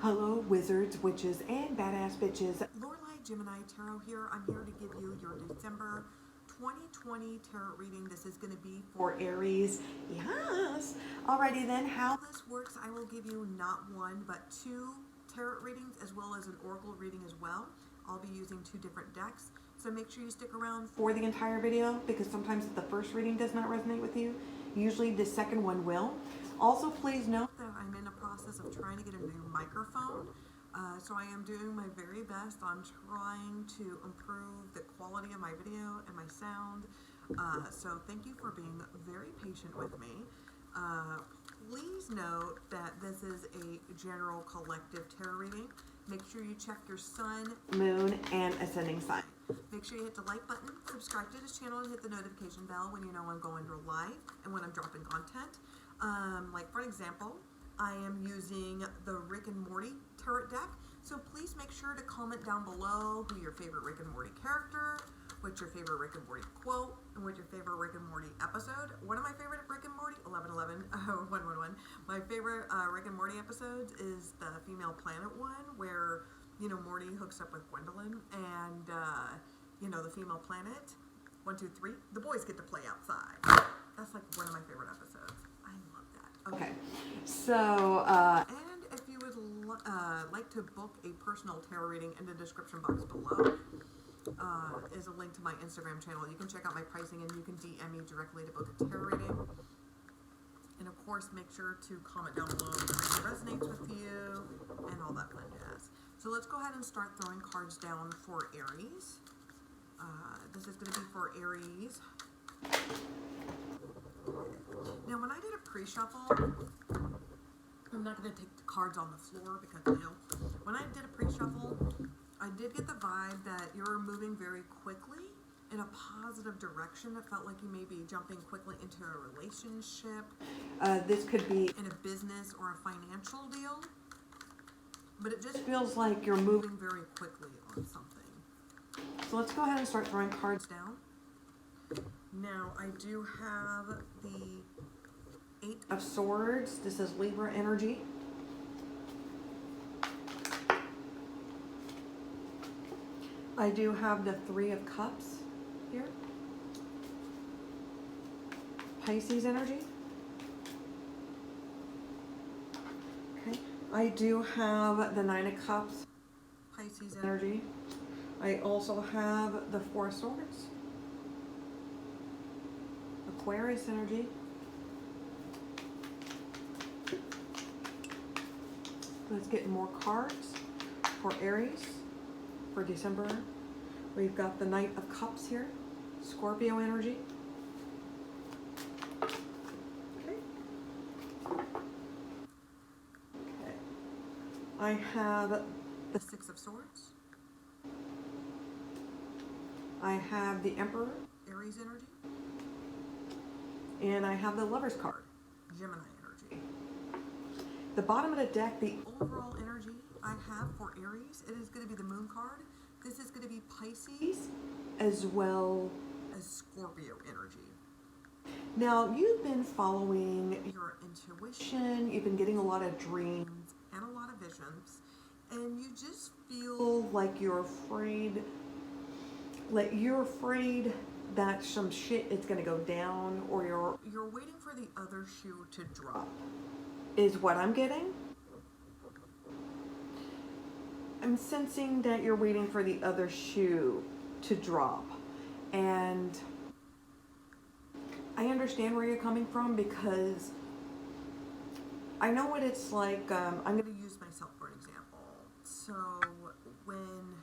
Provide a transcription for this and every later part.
Hello, wizards, witches, and badass bitches. Lorelei Gemini Tarot here. I'm here to give you your December 2020 tarot reading. This is going to be for Aries. Yes. Alrighty then, how this works, I will give you not one, but two tarot readings as well as an oracle reading as well. I'll be using two different decks. So make sure you stick around for the entire video because sometimes the first reading does not resonate with you. Usually the second one will. Also, please note that I'm in a process of trying to get a new microphone. So I am doing my very best on trying to improve the quality of my video and my sound. So thank you for being very patient with me. Please note that this is a general collective tarot reading. Make sure you check your sun, moon, and ascending sign. Make sure you hit the like button, subscribe to this channel, and hit the notification bell when you know I'm going live and when I'm dropping content. Like for example, I am using the Rick and Morty tarot deck. So please make sure to comment down below who your favorite Rick and Morty character, what's your favorite Rick and Morty quote, and what's your favorite Rick and Morty episode. One of my favorite Rick and Morty, 1111, 111. My favorite Rick and Morty episodes is the Female Planet one, where, you know, Morty hooks up with Gwendolyn, and, you know, the Female Planet, 1, 2, 3, the boys get to play outside. That's like one of my favorite episodes. I love that. Okay, so, and if you would like to book a personal tarot reading, in the description box below is a link to my Instagram channel. You can check out my pricing and you can DM me directly to book a tarot reading. And of course, make sure to comment down below if it resonates with you and all that fun jazz. So let's go ahead and start throwing cards down for Aries. This is going to be for Aries. Now, when I did a pre-shuffle, I'm not going to take the cards on the floor because, you know, when I did a pre-shuffle, I did get the vibe that you're moving very quickly in a positive direction. It felt like you may be jumping quickly into a relationship. This could be in a business or a financial deal, but it just feels like you're moving very quickly on something. So let's go ahead and start throwing cards down. Now, I do have the 8 of Swords. This is Libra energy. I do have the 3 of Cups here. Pisces energy. Okay. I do have the 9 of Cups. Pisces energy. I also have the 4 of Swords. Aquarius energy. Let's get more cards for Aries for December. We've got the Knight of Cups here. Scorpio energy. Okay. Okay. I have the 6 of Swords. I have the Emperor, Aries energy. And I have the Lover's card, Gemini energy. The bottom of the deck, the overall energy I have for Aries, it is going to be the Moon card. This is going to be Pisces as well as Scorpio energy. Now, you've been following your intuition, you've been getting a lot of dreams and a lot of visions, and you just feel like you're afraid, that some shit is going to go down, or you're waiting for the other shoe to drop, is what I'm getting. I'm sensing that you're waiting for the other shoe to drop, and I understand where you're coming from because I know what it's like. I'm going to use myself for an example. So when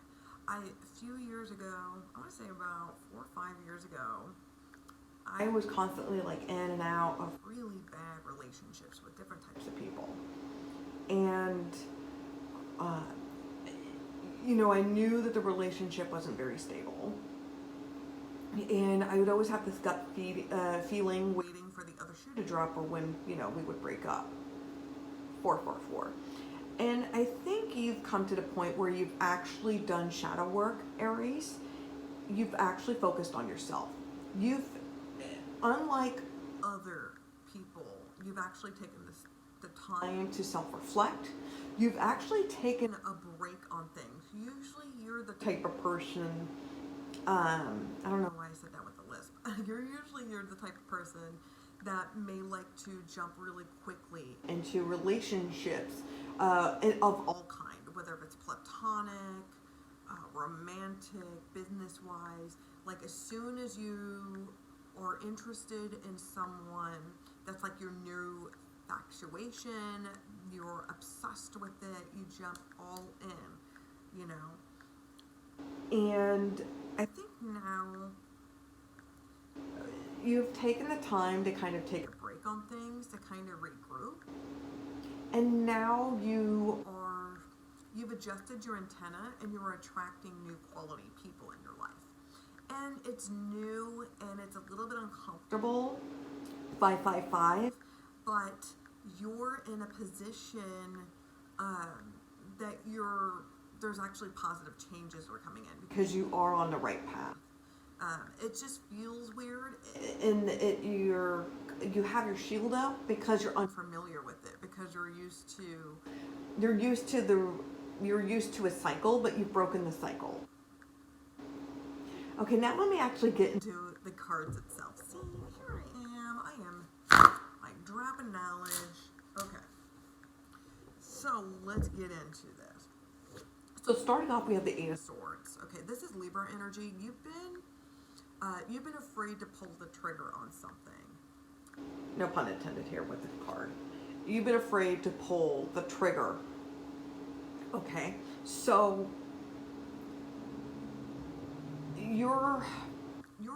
a few years ago, I want to say about 4 or 5 years ago, I was constantly like in and out of really bad relationships with different types of people. And, you know, I knew that the relationship wasn't very stable. And I would always have this gut feeling waiting for the other shoe to drop, or when, you know, we would break up. 444. And I think you've come to the point where you've actually done shadow work, Aries. You've actually focused on yourself. Unlike other people, you've actually taken the time to self-reflect, You've actually taken a break on things. Usually you're the type of person, I don't know why I said that with a lisp. You're the type of person that may like to jump really quickly into relationships of all kind, whether it's platonic, romantic, business-wise. Like as soon as you are interested in someone, that's like your new infatuation, you're obsessed with it, you jump all in, you know. And I think now you've taken the time to kind of take a break on things, to kind of regroup. And now you've adjusted your antenna and you're attracting new quality people in your life. And it's new and it's a little bit uncomfortable, 555, but you're in a position that there's actually positive changes that are coming in because you are on the right path. It just feels weird, and you have your shield up because you're unfamiliar with it, because you're used to a cycle, but you've broken the cycle. Okay, now let me actually get into the cards itself. See, here I am like dropping knowledge. Okay, so let's get into this. So starting off, we have the Eight of Swords. Okay, this is Libra energy. You've been afraid to pull the trigger on something. No pun intended here with the card. You've been afraid to pull the trigger. Okay, so you're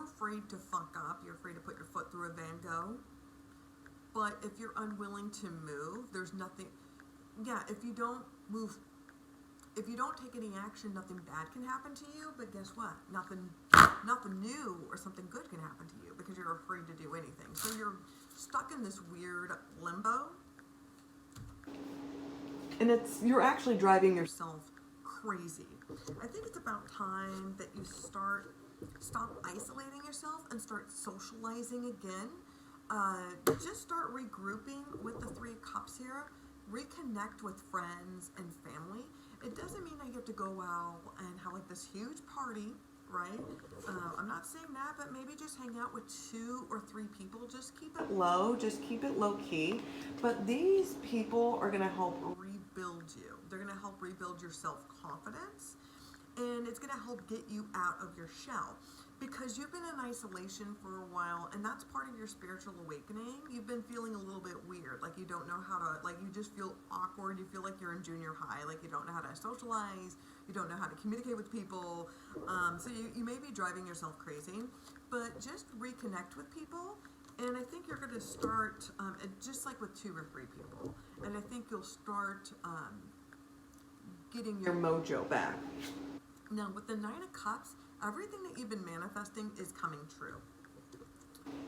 afraid to fuck up. You're afraid to put your foot through a Van Gogh. But if you're unwilling to move, there's nothing. Yeah, if you don't move. If you don't take any action, nothing bad can happen to you, but guess what? Nothing new or something good can happen to you because you're afraid to do anything. So you're stuck in this weird limbo. And you're actually driving yourself crazy. I think it's about time that you stop isolating yourself and start socializing again. Just start regrouping with the Three of Cups here. Reconnect with friends and family. It doesn't mean that you have to go out and have like this huge party, right? I'm not saying that, but maybe just hang out with 2 or 3 people. Just keep it low, just keep it low key. But these people are going to help rebuild you. They're going to help rebuild your self-confidence, and it's going to help get you out of your shell. Because you've been in isolation for a while, and that's part of your spiritual awakening. You've been feeling a little bit weird, like you don't know how to, like you just feel awkward. You feel like you're in junior high, like you don't know how to socialize. You don't know how to communicate with people. So you may be driving yourself crazy, but just reconnect with people. And I think you're going to start, just like with 2 or 3 people. And I think you'll start getting your mojo back. Now, with the 9 of Cups, everything that you've been manifesting is coming true.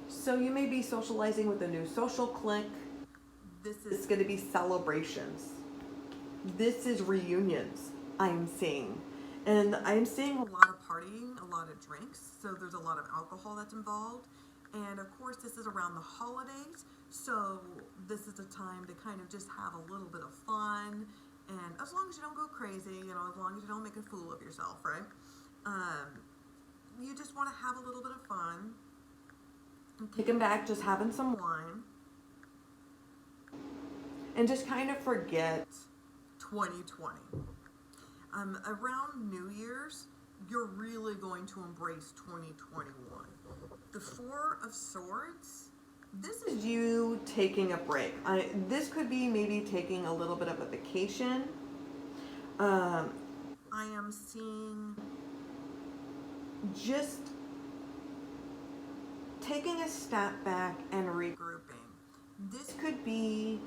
So you may be socializing with a new social clique. This is going to be celebrations. This is reunions, I'm seeing. And I'm seeing a lot of partying, a lot of drinks. So there's a lot of alcohol that's involved. And of course, this is around the holidays. So this is a time to kind of just have a little bit of fun. And as long as you don't go crazy, as long as you don't make a fool of yourself, right? You just want to have a little bit of fun. And kicking back, just having some wine. And just kind of forget 2020. Around New Year's, you're really going to embrace 2021. The 4 of Swords, this is you taking a break. This could be maybe taking a little bit of a vacation. I am seeing just taking a step back and regrouping. This could be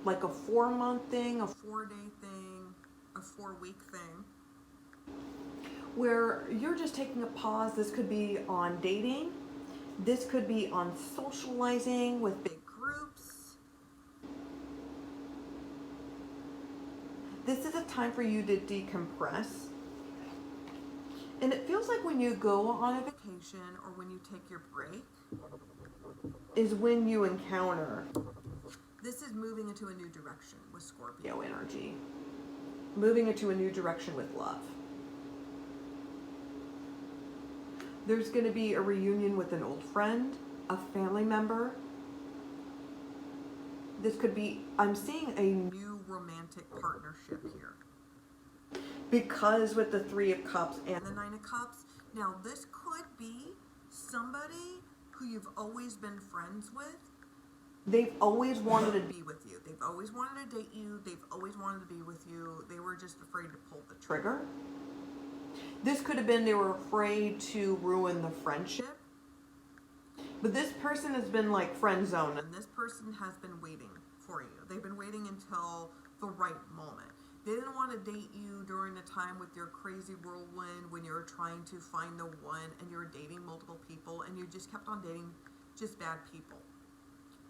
like a 4-month thing, a 4-day thing, a 4-week thing, where you're just taking a pause. This could be on dating. This could be on socializing with big groups. This is a time for you to decompress. And it feels like when you go on a vacation or when you take your break is when you encounter This is moving into a new direction with Scorpio energy. Moving into a new direction with love. There's going to be a reunion with an old friend, a family member. This could be, I'm seeing a new romantic partnership here. Because with the Three of Cups and the Nine of Cups, now this could be somebody who you've always been friends with. They've always wanted to be with you. They've always wanted to date you. They've always wanted to be with you. They were just afraid to pull the trigger. This could have been they were afraid to ruin the friendship. But this person has been like friend zone, and this person has been waiting for you. They've been waiting until the right moment. They didn't want to date you during the time with your crazy whirlwind when you were trying to find the one and you were dating multiple people and you just kept on dating just bad people.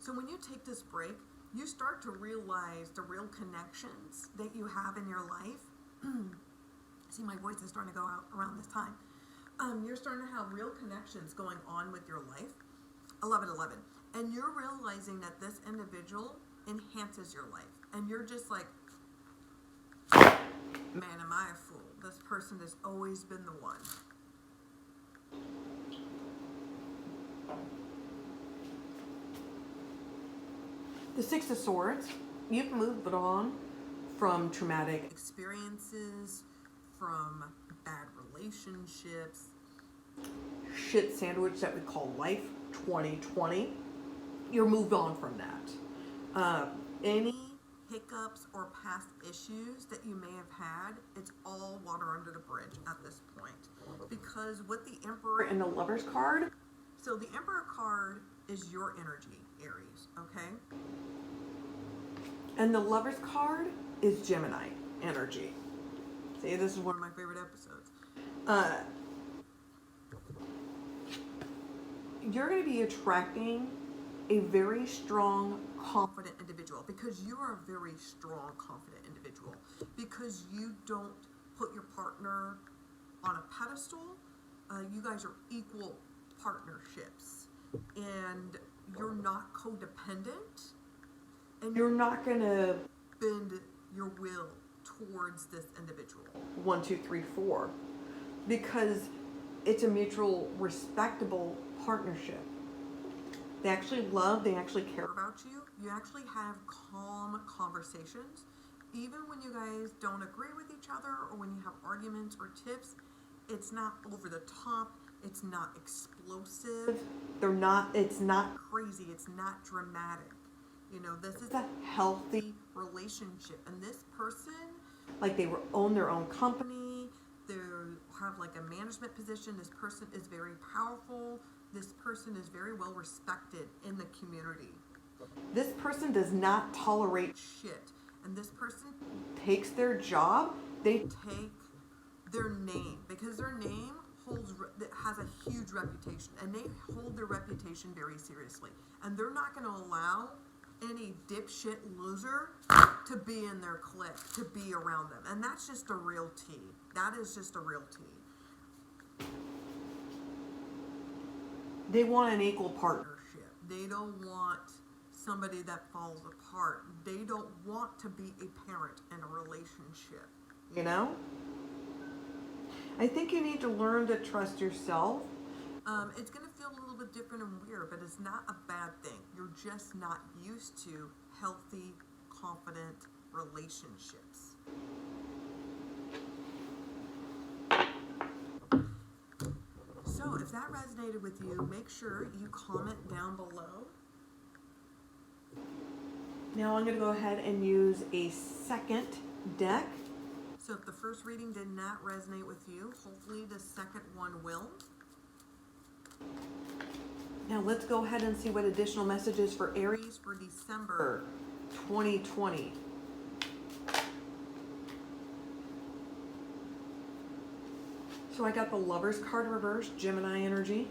So when you take this break, you start to realize the real connections that you have in your life. See, my voice is starting to go out around this time. You're starting to have real connections going on with your life. 11-11. And you're realizing that this individual enhances your life. And you're just like, man, am I a fool? This person has always been the one. The Six of Swords, you've moved on from traumatic experiences, from bad relationships, shit sandwich that we call life 2020. You're moved on from that. Any hiccups or past issues that you may have had, it's all water under the bridge at this point. Because with the Emperor and the Lover's card, so the Emperor card is your energy, Aries, okay? And the Lover's card is Gemini energy. See, this is one of my favorite episodes. You're going to be attracting a very strong, confident individual because you are a very strong, confident individual because you don't put your partner on a pedestal. You guys are equal partnerships and you're not codependent and you're not going to bend your will towards this individual. 1, 2, 3, 4, because it's a mutual, respectable partnership. They actually love, they actually care about you. You actually have calm conversations. Even when you guys don't agree with each other or when you have arguments or tiffs, it's not over the top. It's not explosive. It's not crazy. It's not dramatic. You know, this is a healthy relationship. And this person, like they own their own company. They have like a management position. This person is very powerful. This person is very well respected in the community. This person does not tolerate shit. And this person takes their job, they take their name because their name has a huge reputation and they hold their reputation very seriously. And they're not going to allow any dipshit loser to be in their clique, to be around them. And that's just a real tea. That is just a real tea. They want an equal partnership. They don't want somebody that falls apart. They don't want to be a parent in a relationship. You know? I think you need to learn to trust yourself. It's going to feel a little bit different and weird, but it's not a bad thing. You're just not used to healthy, confident relationships. So if that resonated with you, make sure you comment down below. Now I'm going to go ahead and use a second deck. So if the first reading did not resonate with you, hopefully the second one will. Now let's go ahead and see what additional messages for Aries for December 2020. So I got the Lover's card reversed, Gemini energy.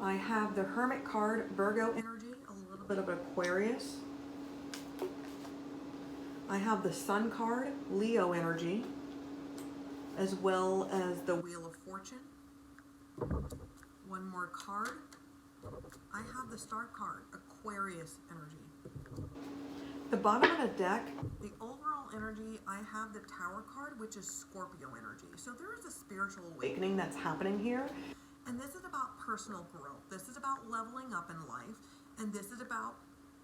I have the Hermit card, Virgo energy, a little bit of Aquarius. I have the Sun card, Leo energy, as well as the Wheel of Fortune. One more card. I have the Star card, Aquarius energy. The bottom of the deck, the overall energy, I have the Tower card, which is Scorpio energy. So there is a spiritual awakening that's happening here. And this is about personal growth. This is about leveling up in life. And this is about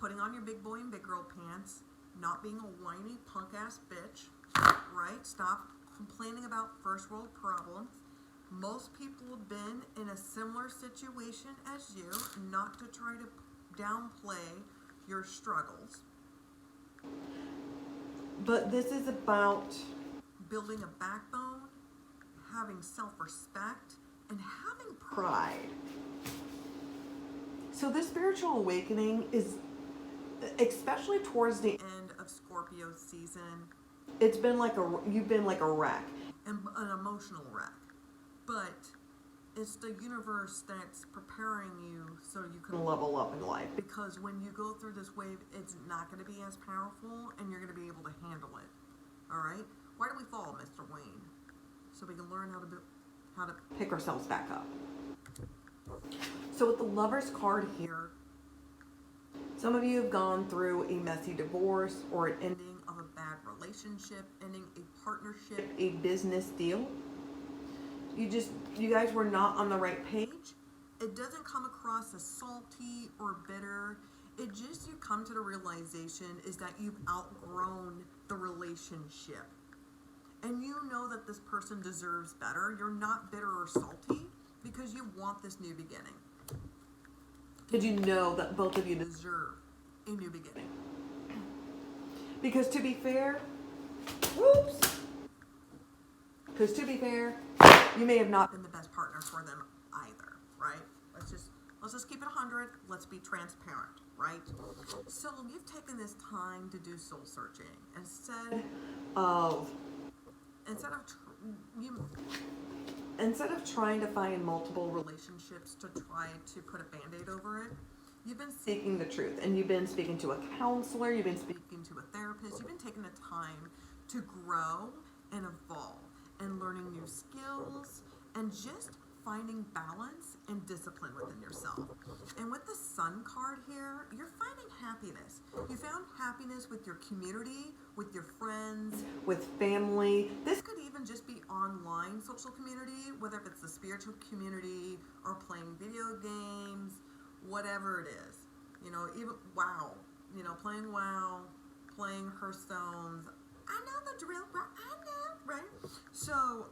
putting on your big boy and big girl pants, not being a whiny punk ass bitch, right? Stop complaining about first world problems. Most people have been in a similar situation as you, not to try to downplay your struggles. But this is about building a backbone, having self-respect, and having pride. So this spiritual awakening is, especially towards the end of Scorpio season, it's been like you've been like a wreck, and an emotional wreck. But it's the universe that's preparing you so you can level up in life. Because when you go through this wave, it's not going to be as powerful, and you're going to be able to handle it. All right? Why do we fall, Mr. Wayne? So we can learn how to pick ourselves back up. So with the Lover's card here, some of you have gone through a messy divorce or an ending of a bad relationship, ending a partnership, a business deal. You guys were not on the right page. It doesn't come across as salty or bitter. It just, you come to the realization is that you've outgrown the relationship. And you know that this person deserves better. You're not bitter or salty because you want this new beginning. Because you know that both of you deserve a new beginning. Because to be fair, you may have not been the best partner for them either, right? Let's just keep it 100. Let's be transparent, right? So you've taken this time to do soul searching instead of trying to find multiple relationships to try to put a band-aid over it. You've been seeking the truth, and you've been speaking to a counselor, you've been speaking to a therapist, you've been taking the time to grow and evolve and learning new skills and just finding balance and discipline within yourself. And with the Sun card here, you're finding happiness. You found happiness with your community, with your friends, with family. This could even just be online social community, whether it's the spiritual community or playing video games, whatever it is. Even WoW, playing WoW, playing Hearthstones. I know the drill, bro. I know, right? So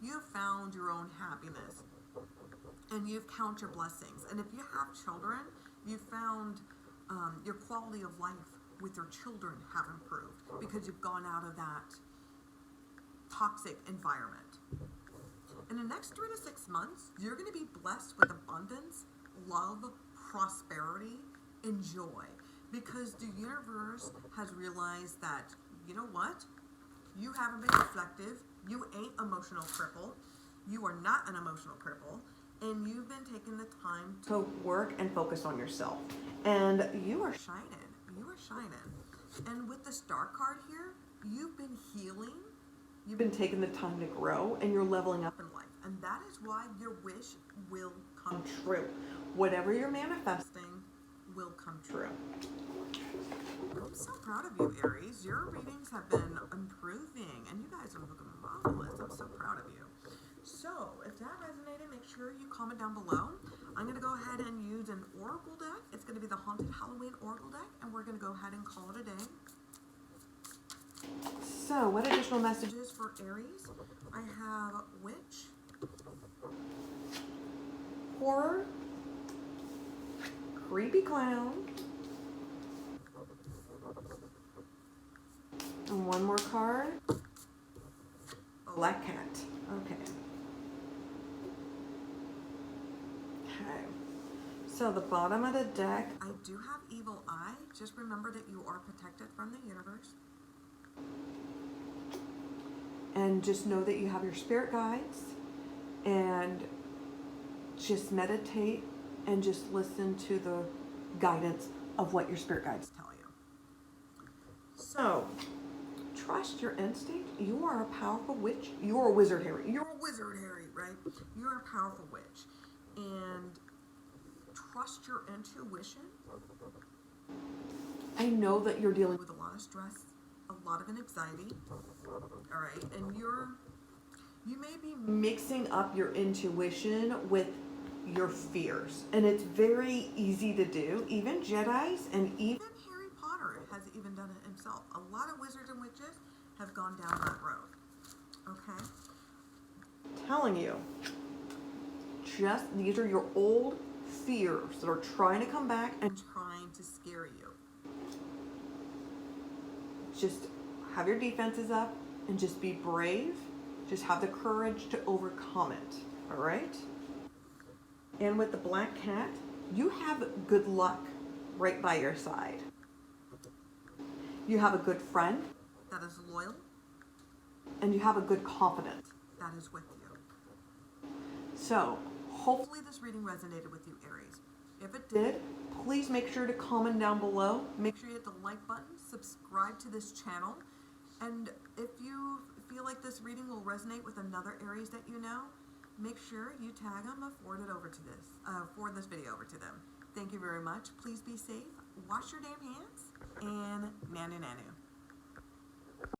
you've found your own happiness, and you've counted your blessings. And if you have children, you've found your quality of life with your children have improved because you've gone out of that toxic environment. In the next 3 to 6 months, you're going to be blessed with abundance, love, prosperity, and joy. Because the universe has realized that, you know what? You haven't been reflective. You ain't emotional cripple. You are not an emotional cripple. And you've been taking the time to work and focus on yourself. And you are shining. You are shining. And with the Star card here, you've been healing. You've been taking the time to grow, and you're leveling up in life. And that is why your wish will come true. Whatever you're manifesting will come true. I'm so proud of you, Aries. Your readings have been improving, and you guys are looking marvelous. I'm so proud of you. So, if that resonated, make sure you comment down below. I'm going to go ahead and use an oracle deck. It's going to be the Haunted Halloween Oracle deck, and we're going to go ahead and call it a day. So, what additional messages for Aries? I have Witch, Horror, Creepy Clown, and one more card, Black Cat. Okay. So the bottom of the deck, I do have Evil Eye. Just remember that you are protected from the universe. And just know that you have your spirit guides, and just meditate and just listen to the guidance of what your spirit guides tell you. So trust your instinct. You are a powerful witch. You are a wizard, Harry. You're a wizard, Harry, right? You're a powerful witch. and trust your intuition. I know that you're dealing with a lot of stress, a lot of anxiety, all right, and you may be mixing up your intuition with your fears, and it's very easy to do. Even Jedis and even Harry Potter has even done it himself. A lot of wizards and witches have gone down that road. Okay, telling you, just these are your old fears that are trying to come back and trying to scare you. Just have your defenses up and just be brave. Just have the courage to overcome it. All right? And with the black cat, you have good luck right by your side. You have a good friend that is loyal, and you have a good confidant that is with you. So, hopefully this reading resonated with you, Aries. If it did, please make sure to comment down below. Make sure you hit the like button, subscribe to this channel, and if you feel like this reading will resonate with another Aries that you know, make sure you tag them or forward this video over to them. Thank you very much. Please be safe, wash your damn hands, and nanu nanu.